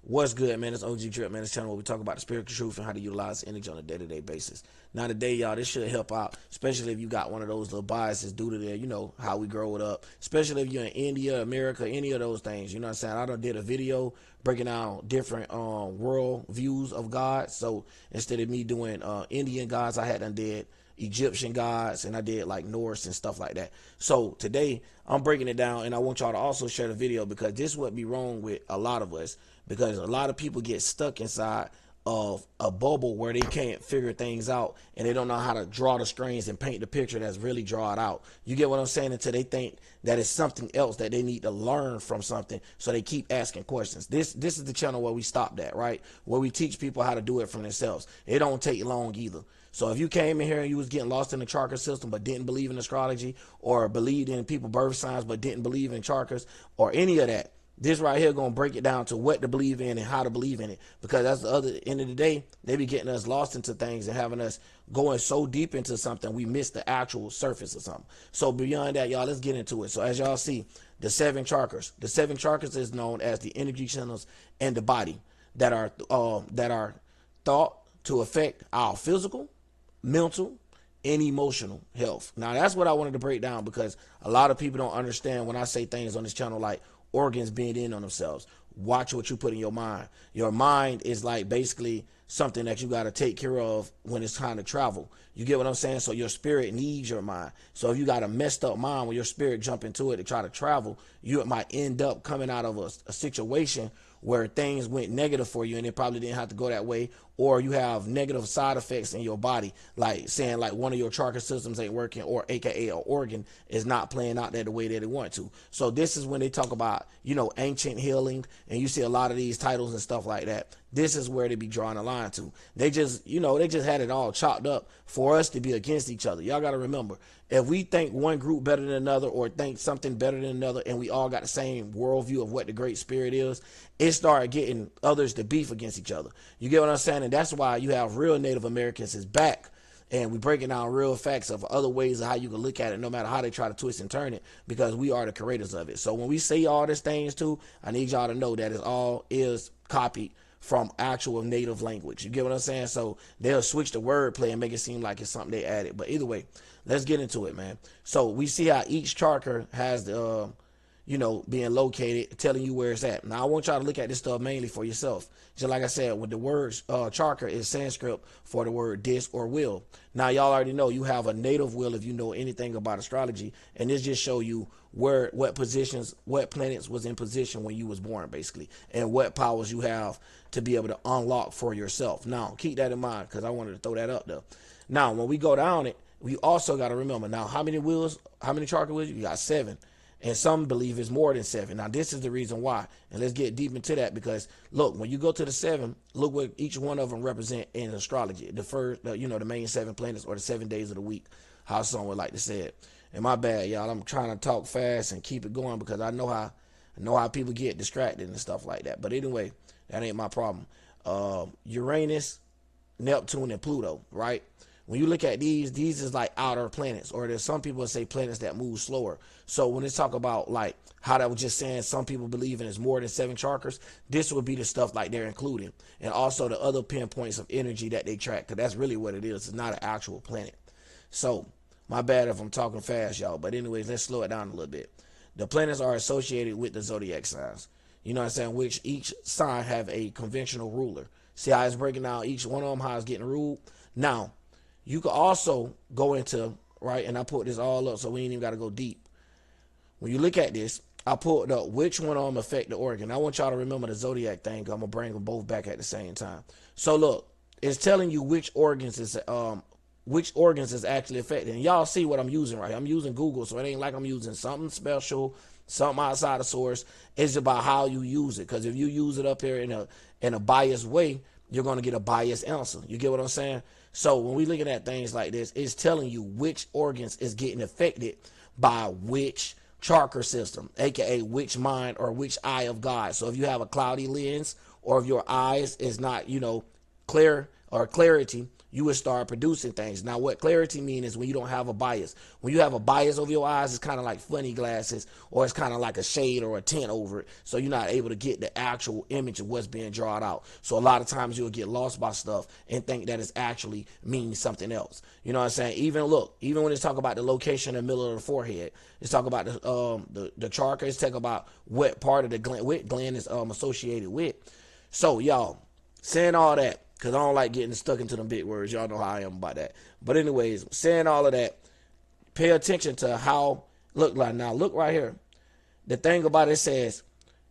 What's good, man? It's OG Drip, man. This channel where we talk about the spiritual truth and how to utilize energy on a day-to-day basis. Now, today, y'all, this should help out, especially if you got one of those little biases due to their, how we grow it up, especially if you're in India, America, any of those things. You know what I'm saying? I done did a video breaking down different world views of God. So instead of me doing Indian gods, I had done did Egyptian gods, and I did like Norse and stuff like that. So today I'm breaking it down, and I want y'all to also share the video, because this would be wrong with a lot of us, because a lot of people get stuck inside of a bubble where they can't figure things out, and they don't know how to draw the strings and paint the picture that's really draw it out. You get what I'm saying? Until they think that it's something else that they need to learn from something, so they keep asking questions. This is the channel where we stopped at, right? Where we teach people how to do it for themselves. It don't take long either. So if you came in here and you was getting lost in the charka system but didn't believe in astrology, or believed in people birth signs but didn't believe in charkas, or any of that, this right here gonna break it down to what to believe in and how to believe in it. Because that's the other end of the day, they be getting us lost into things and having us going so deep into something we miss the actual surface of something. So beyond that, y'all, let's get into it. So as y'all see, the 7 charkas. The 7 charkas is known as the energy channels in the body that are thought to affect our physical, mental, and emotional health. Now, that's what I wanted to break down, because a lot of people don't understand when I say things on this channel like organs being in on themselves. Watch what you put in your mind. Your mind is like basically something that you got to take care of when it's time to travel. You get what I'm saying? So your spirit needs your mind. So if you got a messed up mind, when your spirit jump into it to try to travel, you might end up coming out of a situation where things went negative for you, and it probably didn't have to go that way, or you have negative side effects in your body, like saying like one of your charka systems ain't working, or aka an organ is not playing out there the way that it want to. So this is when they talk about, ancient healing, and you see a lot of these titles and stuff like that. This is where they be drawing a line to. They just, they just had it all chopped up for us to be against each other. Y'all got to remember, if we think one group better than another, or think something better than another, and we all got the same worldview of what the Great Spirit is, it started getting others to beef against each other. You get what I'm saying? And that's why you have real Native Americans is back, and we breaking down real facts of other ways of how you can look at it, no matter how they try to twist and turn it, because we are the creators of it. So when we say all these things too, I need y'all to know that it all is copied from actual native language. You get what I'm saying? So they'll switch the wordplay and make it seem like it's something they added. But either way, let's get into it, man. So we see how each charker has the, being located, telling you where it's at. Now I want y'all to look at this stuff mainly for yourself. Just like I said, with the word charka is Sanskrit for the word dis or will. Now y'all already know you have a native will if you know anything about astrology, and this just show you what positions, what planets was in position when you was born, basically, and what powers you have to be able to unlock for yourself. Now keep that in mind, because I wanted to throw that up there. Now when we go down it, we also got to remember, now how many wills, how many charka wills? You got 7. And some believe it's more than 7. Now, this is the reason why. And let's get deep into that, because, look, when you go to the 7, look what each one of them represent in astrology. The first, the main 7 planets, or the 7 days of the week, how some would like to say it. And my bad, y'all. I'm trying to talk fast and keep it going, because I know how people get distracted and stuff like that. But anyway, that ain't my problem. Uranus, Neptune, and Pluto, right? When you look at these is like outer planets, or there's some people that say planets that move slower. So when they talk about like how that was just saying some people believe in is more than 7 charkers, this would be the stuff like they're including. And also the other pinpoints of energy that they track, because that's really what it is. It's not an actual planet. So my bad if I'm talking fast, y'all. But anyways, let's slow it down a little bit. The planets are associated with the zodiac signs. You know what I'm saying? Which each sign have a conventional ruler. See how it's breaking down each one of them, how it's getting ruled? Now, you could also go into, right, and I put this all up so we ain't even got to go deep. When you look at this, I pulled up which one of them affect the organ. I want y'all to remember the zodiac thing. I'm going to bring them both back at the same time. So look, it's telling you which organs is actually affected. And y'all see what I'm using right here. I'm using Google, so it ain't like I'm using something special, something outside the source. It's about how you use it, because if you use it up here in a biased way, you're going to get a biased answer. You get what I'm saying? So when we looking at things like this, it's telling you which organs is getting affected by which charker system, aka which mind or which eye of God. So if you have a cloudy lens, or if your eyes is not, clear or clarity, you would start producing things. Now, what clarity means is when you don't have a bias. When you have a bias over your eyes, it's kind of like funny glasses, or it's kind of like a shade or a tint over it. So you're not able to get the actual image of what's being drawn out. So a lot of times you'll get lost by stuff and think that it's actually means something else. You know what I'm saying? Even when it's talk about the location in the middle of the forehead, it's talk about the charka. It's talk about what part of the gland is associated with. So y'all, saying all that, because I don't like getting stuck into them big words. Y'all know how I am about that. But anyways, saying all of that, pay attention to how, look right here. The thing about it says,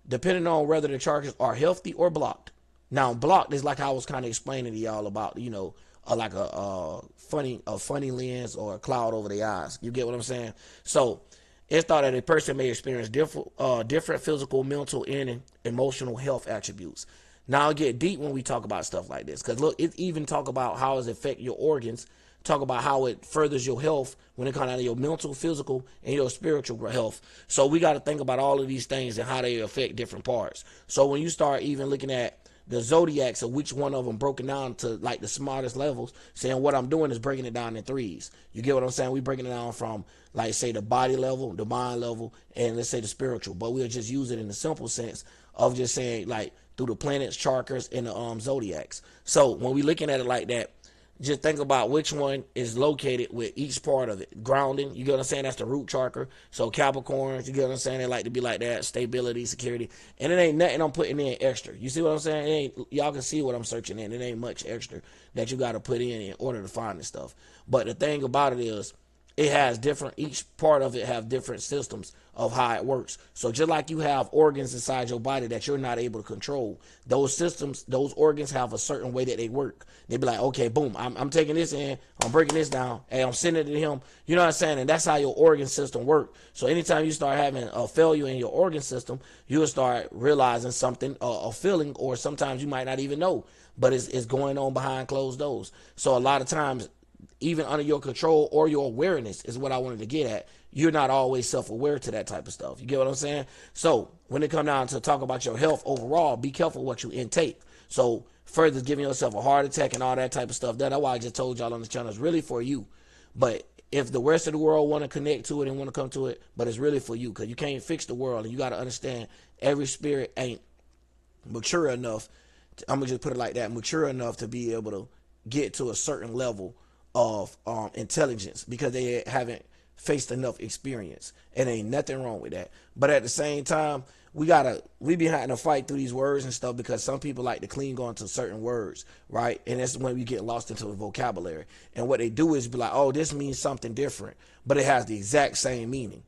depending on whether the charkas are healthy or blocked. Now, blocked is like I was kind of explaining to y'all about, like a funny lens or a cloud over the eyes. You get what I'm saying? So it's thought that a person may experience different physical, mental, and emotional health attributes. Now I'll get deep when we talk about stuff like this, because look, it even talk about how it affect your organs, talk about how it furthers your health when it comes out of your mental, physical, and your spiritual health. So we got to think about all of these things and how they affect different parts. So when you start even looking at the zodiacs of which one of them broken down to like the smartest levels, saying what I'm doing is breaking it down in threes. You get what I'm saying? We breaking it down from, like, say, the body level, the mind level, and let's say the spiritual. But we'll just use it in the simple sense of just saying, like, through the planets, charkas, and the zodiacs. So when we looking at it like that, just think about which one is located with each part of it. Grounding, you get what I'm saying? That's the root chakra. So Capricorns, you get what I'm saying? They like to be like that. Stability, security. And it ain't nothing I'm putting in extra. You see what I'm saying? It ain't, y'all can see what I'm searching in. It ain't much extra that you got to put in order to find this stuff. But the thing about it is, it has different, each part of it have different systems of how it works. So just like you have organs inside your body that you're not able to control, those systems, those organs have a certain way that they work. They be like, okay, boom, I'm taking this in, I'm breaking this down, and I'm sending it to him. You know what I'm saying? And that's how your organ system work. So anytime you start having a failure in your organ system, you'll start realizing something, a feeling, or sometimes you might not even know, but it's going on behind closed doors. So a lot of times, even under your control or your awareness is what I wanted to get at. You're not always self-aware to that type of stuff. You get what I'm saying? So when it comes down to talk about your health overall, be careful what you intake. So further giving yourself a heart attack and all that type of stuff, that's why I just told y'all on the channel, it's really for you. But if the rest of the world want to connect to it and want to come to it, but it's really for you, because you can't fix the world, and you got to understand every spirit ain't mature enough. I'm going to just put it like that, mature enough to be able to get to a certain level of intelligence, because they haven't faced enough experience, and ain't nothing wrong with that. But at the same time, we be having to fight through these words and stuff, because some people like to cling on to certain words, right? And that's when we get lost into the vocabulary. And what they do is be like, oh, this means something different, but it has the exact same meaning.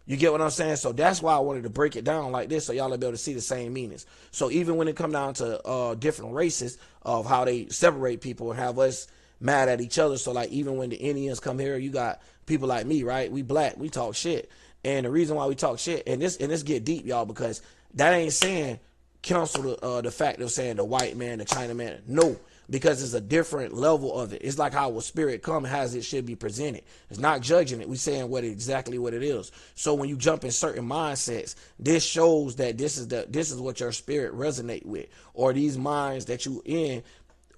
You get what I'm saying? So that's why I wanted to break it down like this, so y'all will be able to see the same meanings. So even when it come down to different races of how they separate people and have us mad at each other. So like even when the Indians come here, you got people like me, right? We black, we talk shit. And the reason why we talk shit, and this get deep, y'all, because that ain't saying cancel the fact of saying the white man, the China man. No, because it's a different level of it. It's like how a spirit come as it should be presented. It's not judging it. We saying exactly what it is. So when you jump in certain mindsets, this shows that this is what your spirit resonate with, or these minds that you in.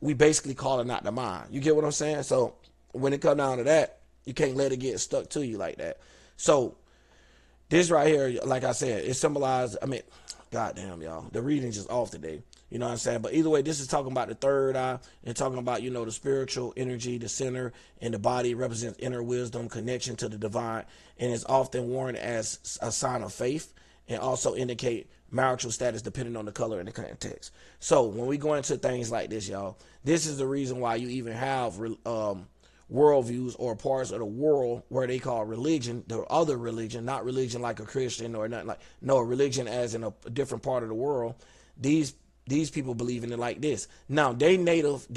We basically calling out the mind. You get what I'm saying? So when it come down to that, you can't let it get stuck to you like that. So this right here, like I said, it symbolizes, goddamn, y'all, the reading just off today. You know what I'm saying? But either way, this is talking about the third eye and talking about, the spiritual energy, the center, and the body represents inner wisdom, connection to the divine, and is often worn as a sign of faith, and also indicate marital status depending on the color and the context. So when we go into things like this, y'all, this is the reason why you even have worldviews or parts of the world where they call religion, the other religion, not religion like a Christian or nothing, like, no, religion as in a different part of the world. These people believe in it like this. Now they native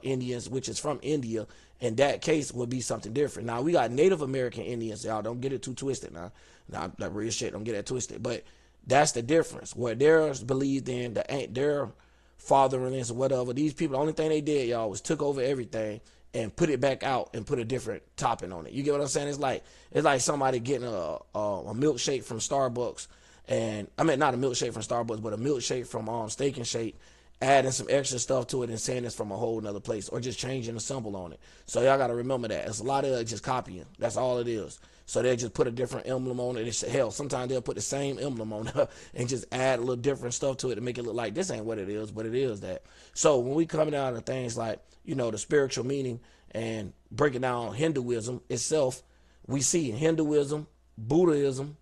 Indians, which is from India. In that case would be something different. Now we got Native American Indians, y'all. Don't get it too twisted now. Now that real shit, don't get it twisted. But that's the difference. Where they're believed in, their fatherless or whatever. These people, the only thing they did, y'all, was took over everything and put it back out and put a different topping on it. You get what I'm saying? It's like somebody getting a milkshake from Starbucks, and not a milkshake from Starbucks, but a milkshake from Steak and Shake, adding some extra stuff to it and saying it's from a whole nother place, or just changing the symbol on it. So y'all got to remember that. It's a lot of just copying. That's all it is. So they'll just put a different emblem on it. It's, hell, sometimes they'll put the same emblem on it and just add a little different stuff to it to make it look like this ain't what it is, but it is that. So when we come down to things like, you know, the spiritual meaning and breaking down Hinduism itself, we see Hinduism, Buddhism,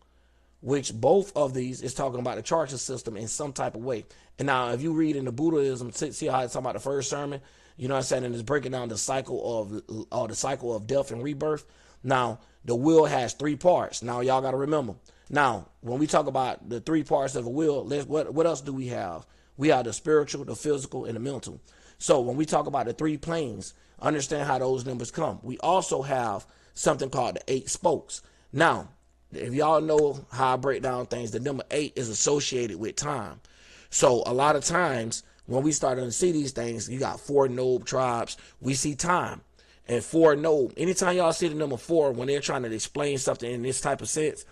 which both of these is talking about the charka system in some type of way. And now if you read into Buddhism, see how it's talking about the first sermon, you know what I'm saying, and it's breaking down the cycle of death and rebirth. Now the wheel has 3 parts. Now y'all got to remember. Now when we talk about the 3 parts of a wheel, what else do we have? We have the spiritual, the physical, and the mental. So when we talk about the 3 planes, understand how those numbers come. We also have something called the 8 spokes. Now, if y'all know how I break down things, the number 8 is associated with time. So a lot of times when we start to see these things, you got 4 node tribes, we see time. And 4 node, anytime y'all see the number 4, when they're trying to explain something in this type of sense,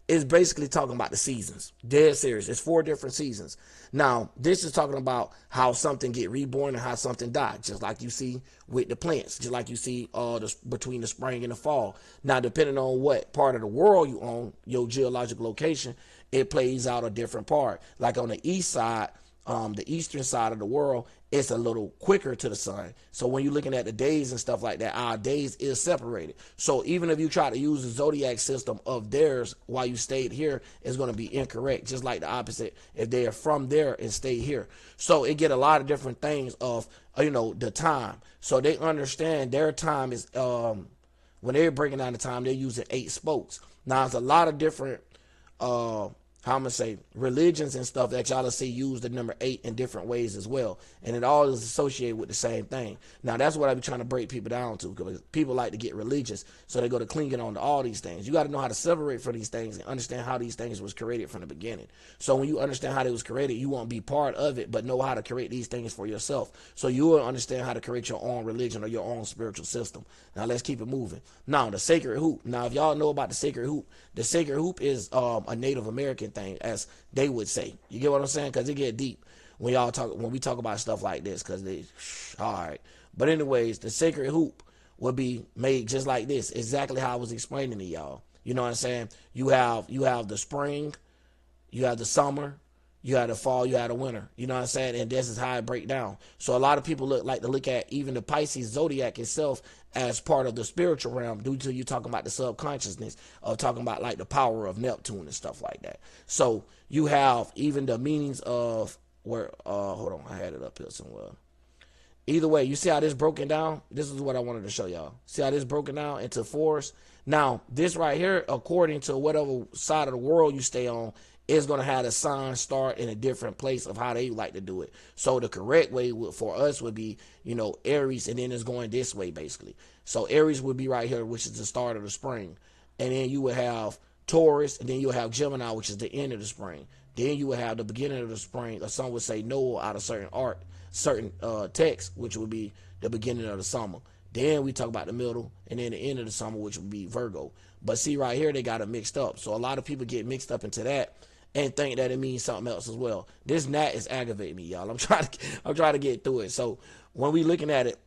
it's basically talking about the seasons. Dead serious. It's 4 different seasons. Now, this is talking about how something get reborn and how something died, just like you see with the plants, just like you see between the spring and the fall. Now, depending on what part of the world you own, your geological location, it plays out a different part. Like on the east side, the eastern side of the world, it's a little quicker to the sun. So when you're looking at the days and stuff like that, our days is separated. So even if you try to use the zodiac system of theirs while you stayed here, it's going to be incorrect. Just like the opposite if they are from there and stay here. So it get a lot of different things of, you know, the time. So they understand their time is, when they're breaking down the time, they're using 8 spokes. Now, it's a lot of different, how I'm going to say, religions and stuff that y'all see use the number 8 in different ways as well. And it all is associated with the same thing. Now, that's what I be trying to break people down to, because people like to get religious, so they go to clinging on to all these things. You got to know how to separate from these things and understand how these things was created from the beginning. So when you understand how they was created, you won't be part of it, but know how to create these things for yourself. So you will understand how to create your own religion or your own spiritual system. Now, let's keep it moving. Now, the sacred hoop. Now, if y'all know about the sacred hoop is a Native American thing, as they would say. You get what I'm saying? Because it get deep when we talk about stuff like this, because they all right. But anyways, the sacred hoop would be made just like this, exactly how I was explaining to y'all. You know what I'm saying? You have the spring, you have the summer, you have the fall, you have the winter. You know what I'm saying? And this is how it break down. So a lot of people like to look at even the Pisces zodiac itself as part of the spiritual realm, due to you talking about the subconsciousness of talking about like the power of Neptune and stuff like that. So you have even the meanings of where, hold on, I had it up here somewhere. Either way, you see how this broken down? This is what I wanted to show y'all. See how this broken down into 4s? Now, this right here, according to whatever side of the world you stay on, is going to have the sign start in a different place of how they like to do it. So the correct way for us would be, you know, Aries, and then it's going this way, basically. So Aries would be right here, which is the start of the spring. And then you would have Taurus, and then you'll have Gemini, which is the end of the spring. Then you would have the beginning of the spring, or some would say Noah out of certain text, which would be the beginning of the summer. Then we talk about the middle, and then the end of the summer, which would be Virgo. But see right here, they got it mixed up. So a lot of people get mixed up into that and think that it means something else as well. This gnat is aggravating me, y'all. I'm trying to get through it. So when we looking at it,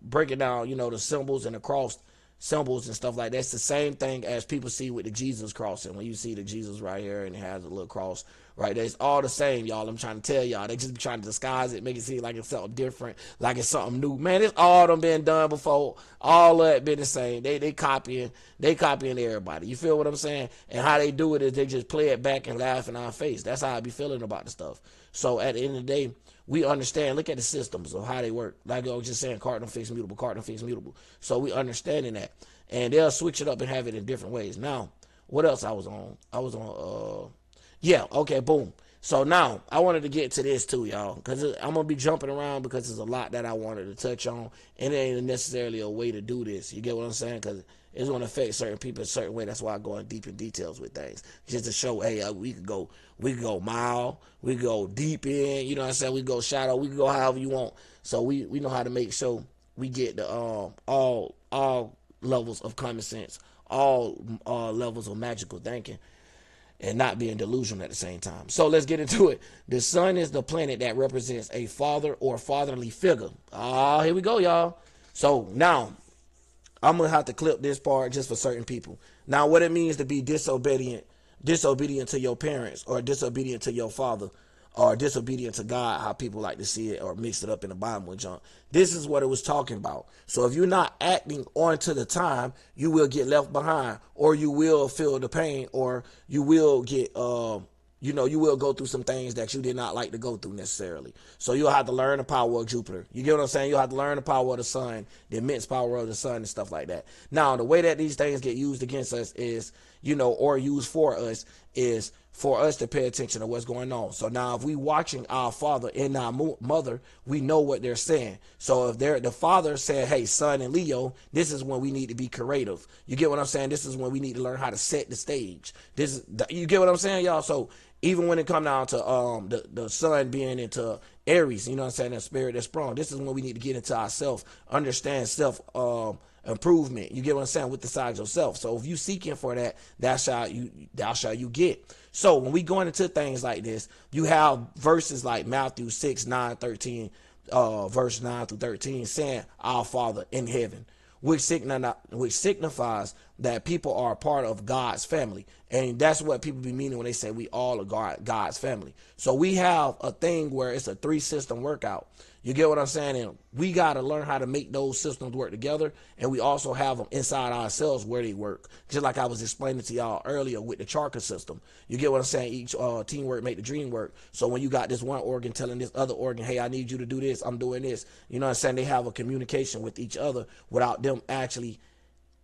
breaking down, you know, the symbols and the cross symbols and stuff like that, it's the same thing as people see with the Jesus crossing. When you see the Jesus right here and it has a little cross right there, it's all the same, y'all. I'm trying to tell y'all, they just be trying to disguise it, make it seem like it's something different, like it's something new. Man, it's all them been done before. All of it been the same. They copying everybody. You feel what I'm saying? And how they do it is they just play it back and laugh in our face. That's how I be feeling about the stuff. So at the end of the day, we understand, look at the systems of how they work. Like I was just saying, cardinal fixed mutable. So we understanding that. And they'll switch it up and have it in different ways. Now, what else I was on? Yeah, okay, boom. So now, I wanted to get to this too, y'all. Because I'm going to be jumping around because there's a lot that I wanted to touch on. And it ain't necessarily a way to do this. You get what I'm saying? Because it's going to affect certain people a certain way. That's why I go in deep in details with things. Just to show, hey, we could go mile, we could go deep in, you know what I'm saying? We go shadow, we could go however you want. So we know how to make sure we get the all levels of common sense, all levels of magical thinking. and not being delusional at the same time. So let's get into it. The sun is the planet that represents a father or fatherly figure. Here we go, y'all. So now I'm gonna have to clip this part just for certain people. Now, what it means to be disobedient to your parents, or disobedient to your father, or disobedient to God, how people like to see it or mix it up in the Bible and junk. This is what it was talking about. So if you're not acting on to the time, you will get left behind, or you will feel the pain, or you will get, you will go through some things that you did not like to go through necessarily. So you'll have to learn the power of Jupiter. You get what I'm saying? You'll have to learn the power of the sun, the immense power of the sun and stuff like that. Now, the way that these things get used against us is, or used for us, is for us to pay attention to what's going on. So now if we watching our father and our mother, we know what they're saying. So if the father said, hey, son and Leo, this is when we need to be creative. You get what I'm saying? This is when we need to learn how to set the stage. You get what I'm saying, y'all? So even when it come down to the sun being into Aries, you know what I'm saying, that spirit that's sprung, this is when we need to get into ourselves, understand self improvement. You get what I'm saying, with the side of yourself. So if you seeking for that, thou shall you get. So when we going into things like this, you have verses like Matthew 6, 9, 13, verse 9 through 13 saying, our Father in heaven, which signifies that people are a part of God's family. And that's what people be meaning when they say we all are God's family. So we have a thing where it's a 3-system workout. You get what I'm saying? And we got to learn how to make those systems work together. And we also have them inside ourselves where they work. Just like I was explaining to y'all earlier with the charka system. You get what I'm saying? Each teamwork make the dream work. So when you got this one organ telling this other organ, hey, I need you to do this, I'm doing this. You know what I'm saying? They have a communication with each other without them actually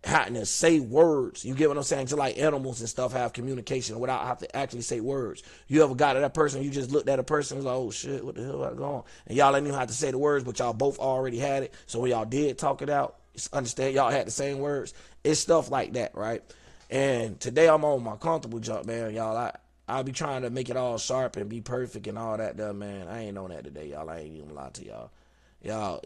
having to say words. You get what I'm saying? Just like animals and stuff have communication without having to actually say words. You ever got to that person, you just looked at a person and was like, oh shit, what the hell I going on? And y'all didn't even have to say the words, but y'all both already had it. So when y'all did talk it out, understand y'all had the same words. It's stuff like that, right? And today I'm on my comfortable jump, man. Y'all, I'll be trying to make it all sharp and be perfect and all that, man. I ain't on that today, y'all. I ain't even lie to y'all.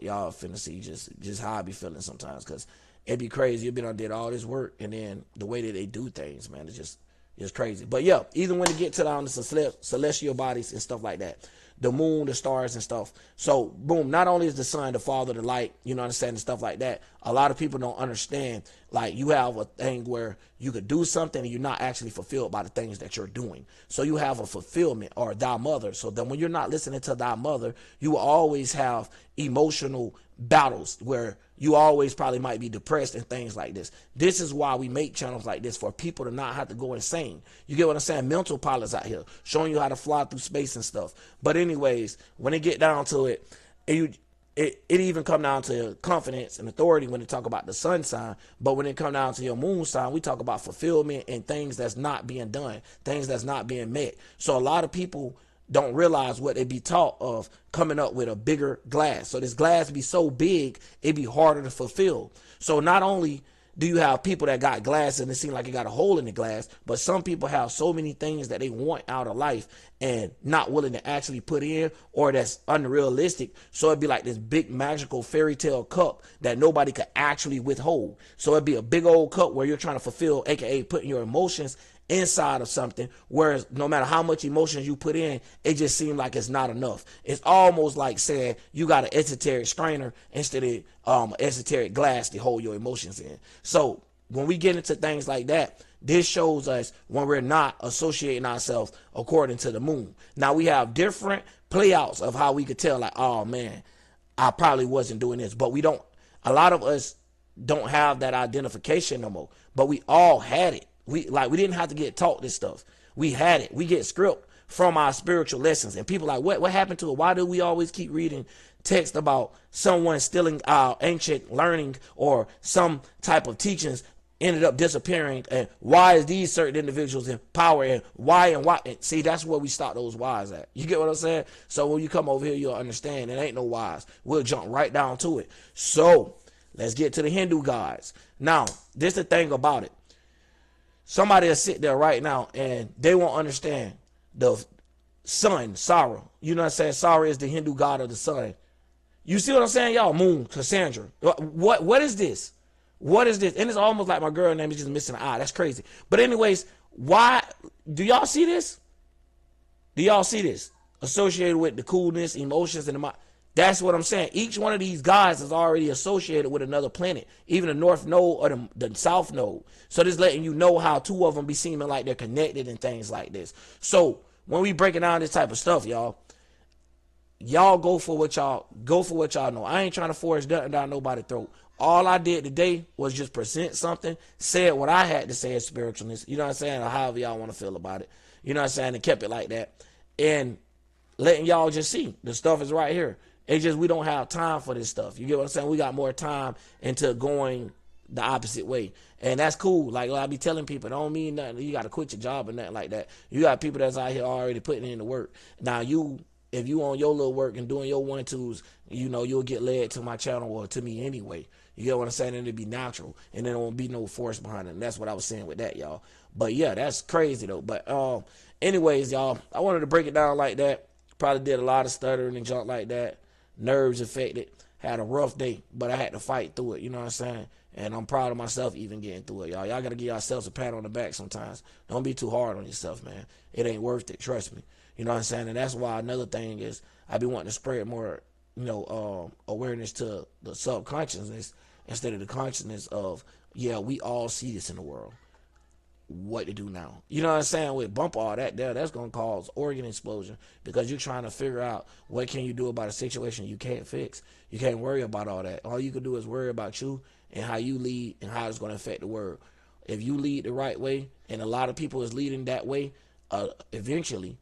Y'all finna see just how I be feeling sometimes, because it'd be crazy. You've been on did all this work, and then the way that they do things, man, it's just crazy. But yeah, even when you get to the celestial bodies and stuff like that, the moon, the stars and stuff. So boom, not only is the sun the father, the light, you know what I'm saying, and stuff like that. A lot of people don't understand, like, you have a thing where you could do something and you're not actually fulfilled by the things that you're doing. So you have a fulfillment, or thy mother. So then when you're not listening to thy mother, you will always have emotional battles where you always probably might be depressed and things like this. This is why we make channels like this, for people to not have to go insane. You get what I'm saying? Mental pilots out here showing you how to fly through space and stuff. But anyways, when it get down to it, it even come down to confidence and authority when they talk about the sun sign. But when it come down to your moon sign, we talk about fulfillment and things that's not being done, things that's not being met. So a lot of people don't realize what they be taught of coming up with a bigger glass. So this glass be so big, it be harder to fulfill. So not only do you have people that got glass and it seems like it got a hole in the glass, but some people have so many things that they want out of life and not willing to actually put in, or that's unrealistic. So it'd be like this big magical fairy tale cup that nobody could actually withhold. So it'd be a big old cup where you're trying to fulfill, aka putting your emotions inside of something, whereas no matter how much emotions you put in, it just seems like it's not enough. It's almost like saying you got an esoteric strainer instead of esoteric glass to hold your emotions in. So when we get into things like that, this shows us when we're not associating ourselves according to the moon. Now we have different playouts of how we could tell, like, oh man, I probably wasn't doing this, but we don't. A lot of us don't have that identification no more, but we all had it. We didn't have to get taught this stuff. We had it. We get script from our spiritual lessons. And people like, what happened to it? Why do we always keep reading text about someone stealing our ancient learning, or some type of teachings ended up disappearing? And why is these certain individuals in power, and why? And see, that's where we start those whys at. You get what I'm saying? So when you come over here, you'll understand it ain't no whys. We'll jump right down to it. So let's get to the Hindu gods. Now, this is the thing about it. Somebody will sit there right now and they won't understand the sun, Sara. You know what I'm saying? Sara is the Hindu god of the sun. You see what I'm saying, y'all? Moon, Cassandra. What is this? What is this? And it's almost like my girl name is just missing an eye. That's crazy. But anyways, Why do y'all see this? Do y'all see this? Associated with the coolness, emotions, and the mind. That's what I'm saying. Each one of these guys is already associated with another planet, even the North Node or the South Node. So this letting you know how two of them be seeming like they're connected and things like this. So when we breaking down this type of stuff, y'all go for what y'all know. I ain't trying to force nothing down nobody's throat. All I did today was just present something, said what I had to say as spiritualness, you know what I'm saying, or however y'all want to feel about it, you know what I'm saying, and kept it like that, and letting y'all just see the stuff is right here. It's just we don't have time for this stuff. You get what I'm saying? We got more time into going the opposite way, and that's cool. Like I be telling people, it don't mean nothing. You got to quit your job or nothing like that. You got people that's out here already putting in the work. Now if you on your little work and doing your 1-2s, you know you'll get led to my channel or to me anyway. You get what I'm saying? And it'll be natural, and there won't be no force behind it. And that's what I was saying with that, y'all. But yeah, that's crazy though. But anyways, y'all, I wanted to break it down like that. Probably did a lot of stuttering and junk like that. Nerves affected. Had a rough day, but I had to fight through it. You know what I'm saying? And I'm proud of myself even getting through it, y'all. Y'all got to give yourselves a pat on the back sometimes. Don't be too hard on yourself, man. It ain't worth it. Trust me. You know what I'm saying? And that's why another thing is I be wanting to spread more, awareness to the subconsciousness instead of the consciousness of, yeah, we all see this in the world. What to do now? You know what I'm saying? With bump all that there, that's going to cause organ explosion because you're trying to figure out what can you do about a situation you can't fix. You can't worry about all that. All you can do is worry about you and how you lead and how it's going to affect the world. If you lead the right way, and a lot of people is leading that way, eventually,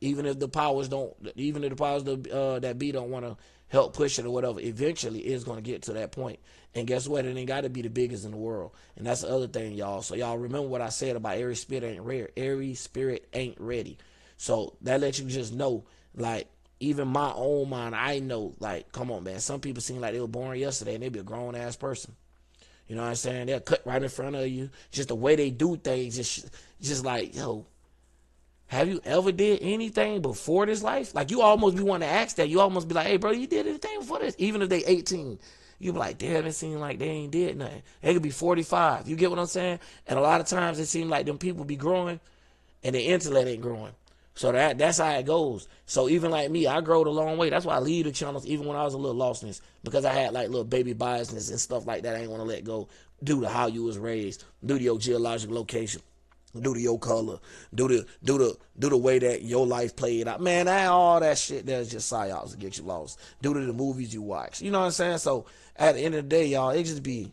even if the powers that be don't want to help push it or whatever, eventually it's going to get to that point. And guess what? It ain't got to be the biggest in the world. And that's the other thing, y'all. So y'all remember what I said about every spirit ain't rare. Every spirit ain't ready. So that lets you just know, like, even my own mind, I know, like, come on, man. Some people seem like they were born yesterday and they be a grown-ass person. You know what I'm saying? They'll cut right in front of you. Just the way they do things, just like, yo, have you ever did anything before this life? Like, you almost be wanting to ask that. You almost be like, hey, bro, you did anything before this? Even if they 18. You be like, damn, it seems like they ain't did nothing. They could be 45. You get what I'm saying? And a lot of times it seems like them people be growing and their intellect ain't growing. So that's how it goes. So even like me, I growed a long way. That's why I lead the channels even when I was a little lostness, because I had like little baby biasness and stuff like that I ain't want to let go due to how you was raised, due to your geological location, due to your color, due to way that your life played out. Man, all that shit there's just psyops to get you lost. Due to the movies you watch. You know what I'm saying? So at the end of the day, y'all, it just be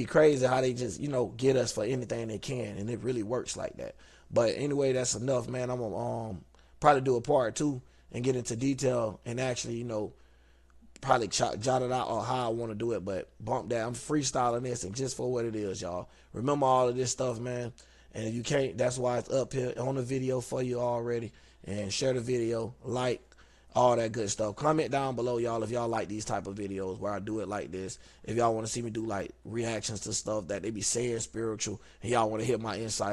crazy how they just, get us for anything they can, and it really works like that. But anyway, that's enough, man. I'm gonna probably do a part 2 and get into detail and actually, probably jot it out on how I want to do it. But bump that. I'm freestyling this and just for what it is, y'all. Remember all of this stuff, man. And if you can't, that's why it's up here on the video for you already. And share the video, like, all that good stuff. Comment down below, y'all, if y'all like these type of videos where I do it like this. If y'all want to see me do like reactions to stuff that they be saying spiritual and y'all want to hear my insight